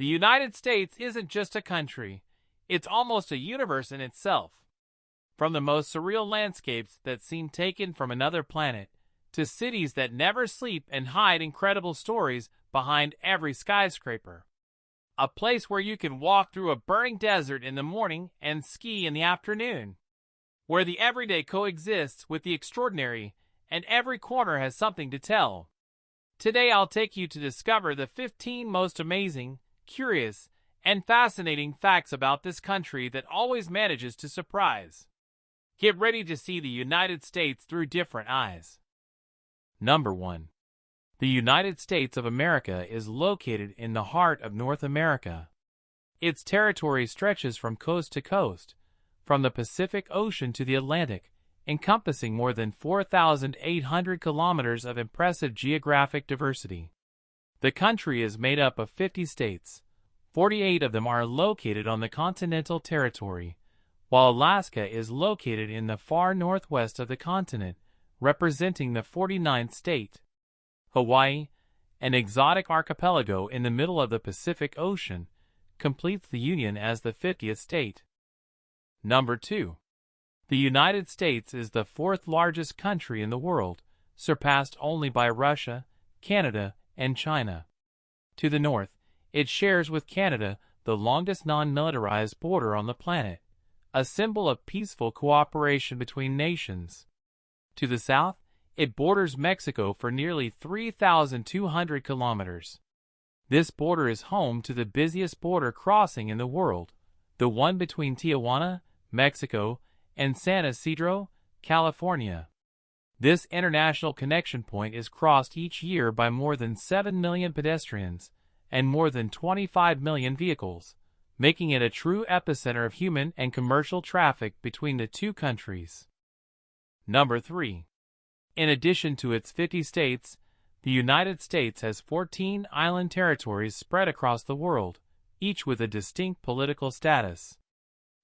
The United States isn't just a country, it's almost a universe in itself. From the most surreal landscapes that seem taken from another planet, to cities that never sleep and hide incredible stories behind every skyscraper. A place where you can walk through a burning desert in the morning and ski in the afternoon. Where the everyday coexists with the extraordinary, and every corner has something to tell. Today I'll take you to discover the 15 most amazing, curious, and fascinating facts about this country that always manages to surprise. Get ready to see the United States through different eyes. Number 1. The United States of America is located in the heart of North America. Its territory stretches from coast to coast, from the Pacific Ocean to the Atlantic, encompassing more than 4,800 kilometers of impressive geographic diversity. The country is made up of 50 states. 48 of them are located on the continental territory, while Alaska is located in the far northwest of the continent, representing the 49th state. Hawaii, an exotic archipelago in the middle of the Pacific Ocean, completes the Union as the 50th state. Number 2. The United States is the fourth largest country in the world, surpassed only by Russia, Canada, and China. To the north, it shares with Canada the longest non-militarized border on the planet, a symbol of peaceful cooperation between nations. To the south, it borders Mexico for nearly 3,200 kilometers. This border is home to the busiest border crossing in the world, the one between Tijuana, Mexico, and San Isidro, California. This international connection point is crossed each year by more than 7 million pedestrians and more than 25 million vehicles, making it a true epicenter of human and commercial traffic between the two countries. Number 3. In addition to its 50 states, the United States has 14 island territories spread across the world, each with a distinct political status.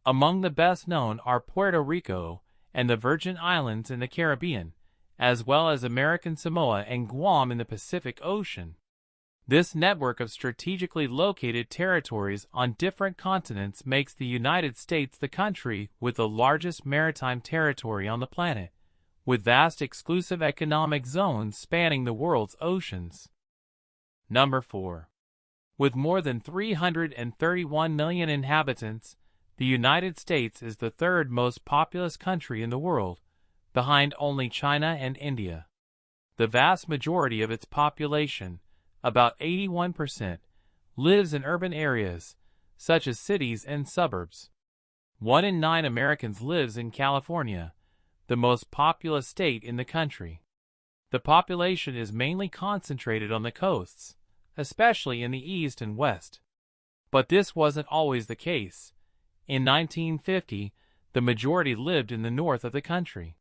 Among the best known are Puerto Rico and the Virgin Islands in the Caribbean, as well as American Samoa and Guam in the Pacific Ocean. This network of strategically located territories on different continents makes the United States the country with the largest maritime territory on the planet, with vast exclusive economic zones spanning the world's oceans. Number 4. With more than 331 million inhabitants, the United States is the third most populous country in the world, behind only China and India. The vast majority of its population, about 81%, lives in urban areas, such as cities and suburbs. 1 in 9 Americans lives in California, the most populous state in the country. The population is mainly concentrated on the coasts, especially in the east and west. But this wasn't always the case. In 1950, the majority lived in the north of the country.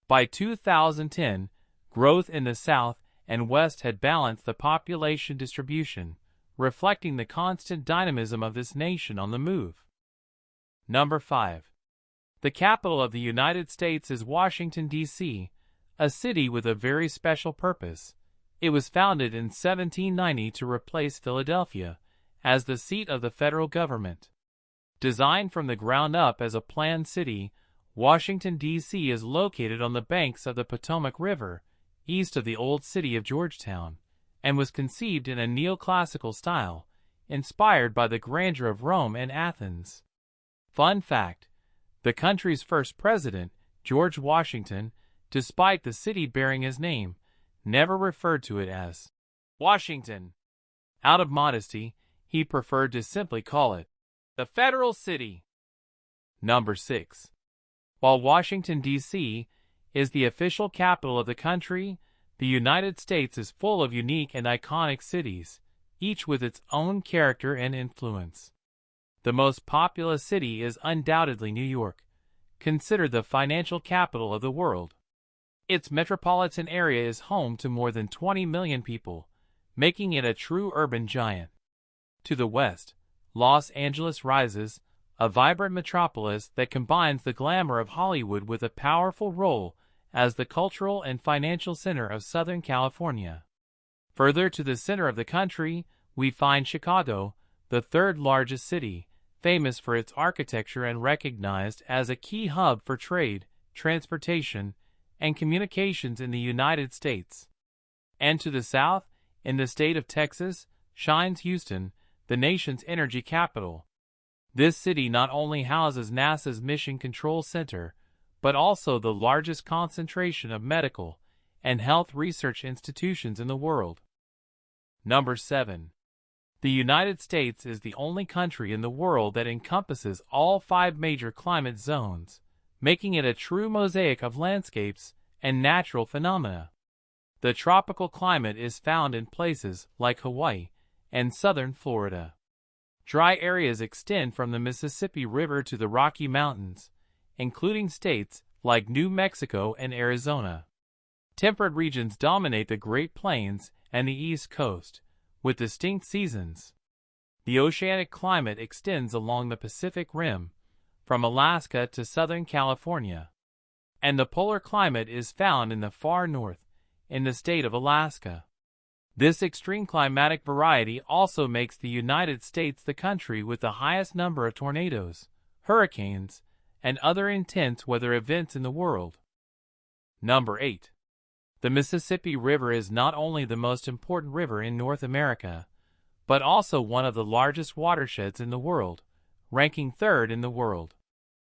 By 2010, growth in the south and west had balanced the population distribution, reflecting the constant dynamism of this nation on the move. Number 5. The capital of the United States is Washington, D.C., a city with a very special purpose. It was founded in 1790 to replace Philadelphia as the seat of the federal government. Designed from the ground up as a planned city, Washington, D.C. is located on the banks of the Potomac River, east of the old city of Georgetown, and was conceived in a neoclassical style, inspired by the grandeur of Rome and Athens. Fun fact: the country's first president, George Washington, despite the city bearing his name, never referred to it as Washington. Out of modesty, he preferred to simply call it the Federal City. Number 6. While Washington, D.C. is the official capital of the country, the United States is full of unique and iconic cities, each with its own character and influence. The most populous city is undoubtedly New York, considered the financial capital of the world. Its metropolitan area is home to more than 20 million people, making it a true urban giant. To the west, Los Angeles rises, a vibrant metropolis that combines the glamour of Hollywood with a powerful role as the cultural and financial center of Southern California. Further to the center of the country, we find Chicago, the third largest city, famous for its architecture and recognized as a key hub for trade, transportation, and communications in the United States. And to the south, in the state of Texas, shines Houston, the nation's energy capital. This city not only houses NASA's Mission Control Center, but also the largest concentration of medical and health research institutions in the world. Number 7. The United States is the only country in the world that encompasses all 5 major climate zones, making it a true mosaic of landscapes and natural phenomena. The tropical climate is found in places like Hawaii and southern Florida. Dry areas extend from the Mississippi River to the Rocky Mountains, including states like New Mexico and Arizona. Temperate regions dominate the Great Plains and the East Coast, with distinct seasons. The oceanic climate extends along the Pacific Rim, from Alaska to Southern California. And the polar climate is found in the far north, in the state of Alaska. This extreme climatic variety also makes the United States the country with the highest number of tornadoes, hurricanes, and other intense weather events in the world. Number 8. The Mississippi River is not only the most important river in North America, but also one of the largest watersheds in the world, ranking 3rd in the world.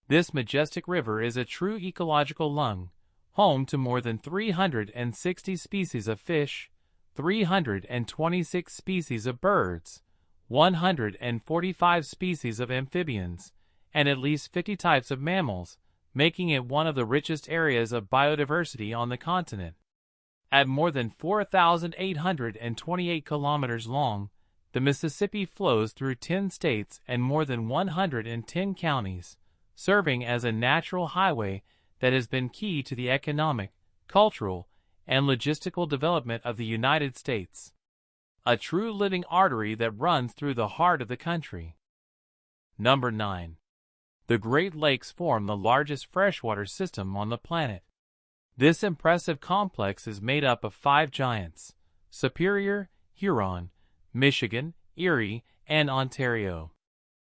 This majestic river is a true ecological lung, home to more than 360 species of fish, 326 species of birds, 145 species of amphibians, and at least 50 types of mammals, making it one of the richest areas of biodiversity on the continent. At more than 4,828 kilometers long, the Mississippi flows through 10 states and more than 110 counties, serving as a natural highway that has been key to the economic, cultural, and logistical development of the United States. A true living artery that runs through the heart of the country. Number 9. The Great Lakes form the largest freshwater system on the planet. This impressive complex is made up of 5 giants: Superior, Huron, Michigan, Erie, and Ontario.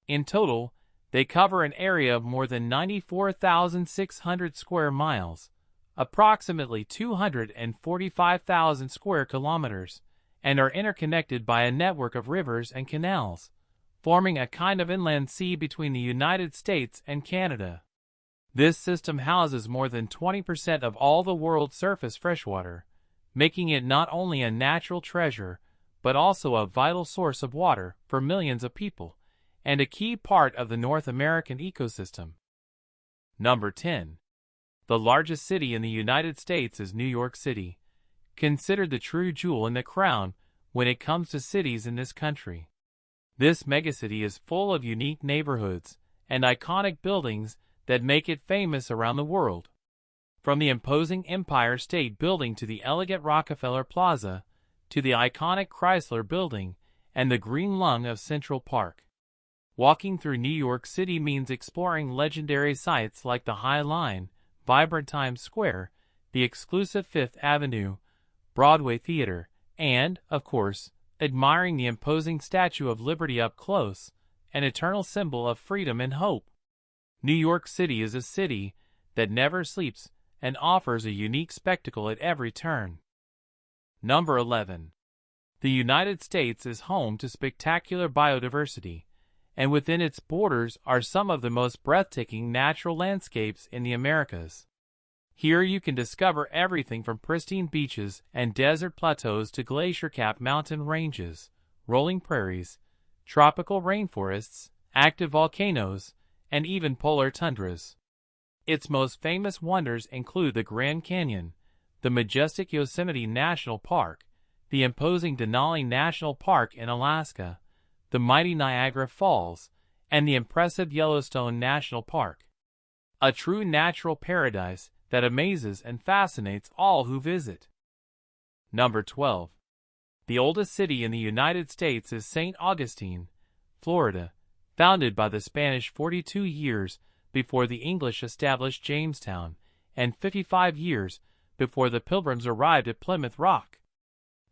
In total, they cover an area of more than 94,600 square miles, approximately 245,000 square kilometers, and are interconnected by a network of rivers and canals, forming a kind of inland sea between the United States and Canada. This system houses more than 20% of all the world's surface freshwater, making it not only a natural treasure, but also a vital source of water for millions of people, and a key part of the North American ecosystem. Number 10. The largest city in the United States is New York City, considered the true jewel in the crown when it comes to cities in this country. This megacity is full of unique neighborhoods and iconic buildings that make it famous around the world. From the imposing Empire State Building to the elegant Rockefeller Plaza, to the iconic Chrysler Building and the green lung of Central Park. Walking through New York City means exploring legendary sites like the High Line, vibrant Times Square, the exclusive Fifth Avenue, Broadway Theater, and, of course, admiring the imposing Statue of Liberty up close, an eternal symbol of freedom and hope. New York City is a city that never sleeps and offers a unique spectacle at every turn. Number 11. The United States is home to spectacular biodiversity, and within its borders are some of the most breathtaking natural landscapes in the Americas. Here you can discover everything from pristine beaches and desert plateaus to glacier-capped mountain ranges, rolling prairies, tropical rainforests, active volcanoes, and even polar tundras. Its most famous wonders include the Grand Canyon, the majestic Yosemite National Park, the imposing Denali National Park in Alaska, the mighty Niagara Falls, and the impressive Yellowstone National Park. A true natural paradise that amazes and fascinates all who visit. Number 12. The oldest city in the United States is St. Augustine, Florida, founded by the Spanish 42 years before the English established Jamestown, and 55 years before the Pilgrims arrived at Plymouth Rock.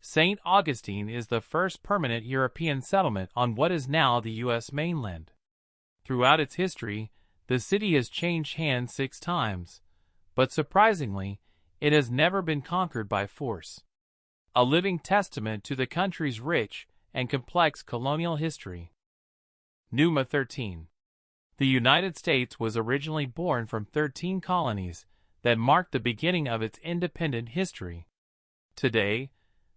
St. Augustine is the first permanent European settlement on what is now the U.S. mainland. Throughout its history, the city has changed hands 6 times, but surprisingly, it has never been conquered by force. A living testament to the country's rich and complex colonial history. Numa 13. The United States was originally born from 13 colonies that marked the beginning of its independent history. Today,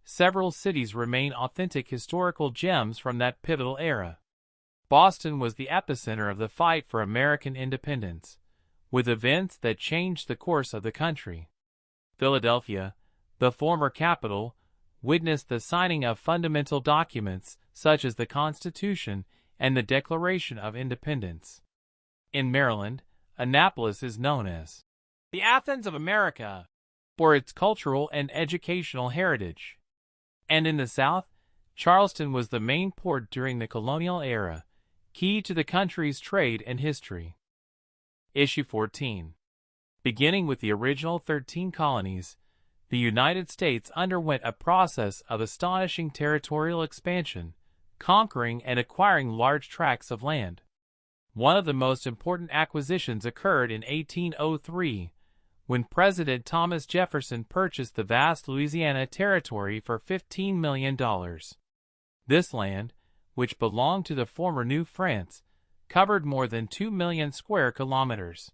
several cities remain authentic historical gems from that pivotal era. Boston was the epicenter of the fight for American independence, with events that changed the course of the country. Philadelphia, the former capital, witnessed the signing of fundamental documents such as the Constitution and the Declaration of Independence. In Maryland, Annapolis is known as the Athens of America for its cultural and educational heritage. And in the South, Charleston was the main port during the colonial era, key to the country's trade and history. Issue 14. Beginning with the original 13 colonies, the United States underwent a process of astonishing territorial expansion, conquering and acquiring large tracts of land. One of the most important acquisitions occurred in 1803, when President Thomas Jefferson purchased the vast Louisiana Territory for $15 million. This land, which belonged to the former New France, covered more than 2 million square kilometers.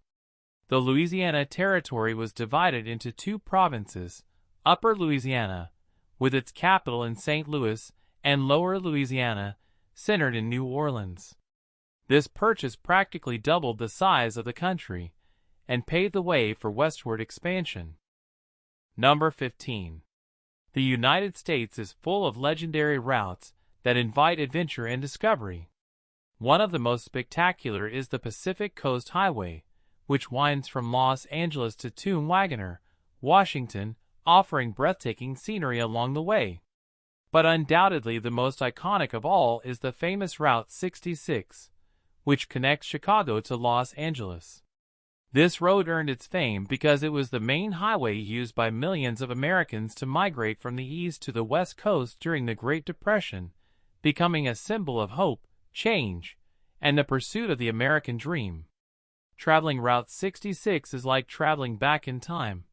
The Louisiana Territory was divided into 2 provinces, Upper Louisiana, with its capital in St. Louis, and Lower Louisiana, centered in New Orleans. This purchase practically doubled the size of the country and paved the way for westward expansion. Number 15. The United States is full of legendary routes that invite adventure and discovery. One of the most spectacular is the Pacific Coast Highway, which winds from Los Angeles to Tomb Wagoner, Washington, offering breathtaking scenery along the way. But undoubtedly the most iconic of all is the famous Route 66, which connects Chicago to Los Angeles. This road earned its fame because it was the main highway used by millions of Americans to migrate from the east to the west coast during the Great Depression, becoming a symbol of hope, change, and the pursuit of the American dream. Traveling Route 66 is like traveling back in time,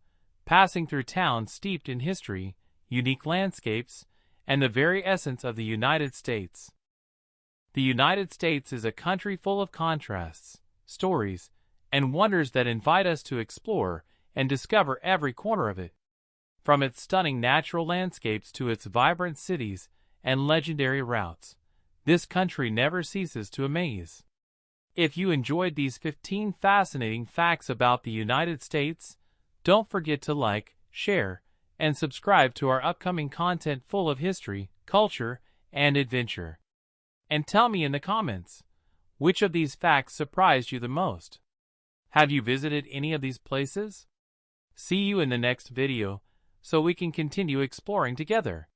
passing through towns steeped in history, unique landscapes, and the very essence of the United States. The United States is a country full of contrasts, stories, and wonders that invite us to explore and discover every corner of it. From its stunning natural landscapes to its vibrant cities and legendary routes, this country never ceases to amaze. If you enjoyed these 15 fascinating facts about the United States, don't forget to like, share, and subscribe to our upcoming content full of history, culture, and adventure. And tell me in the comments, which of these facts surprised you the most? Have you visited any of these places? See you in the next video, so we can continue exploring together.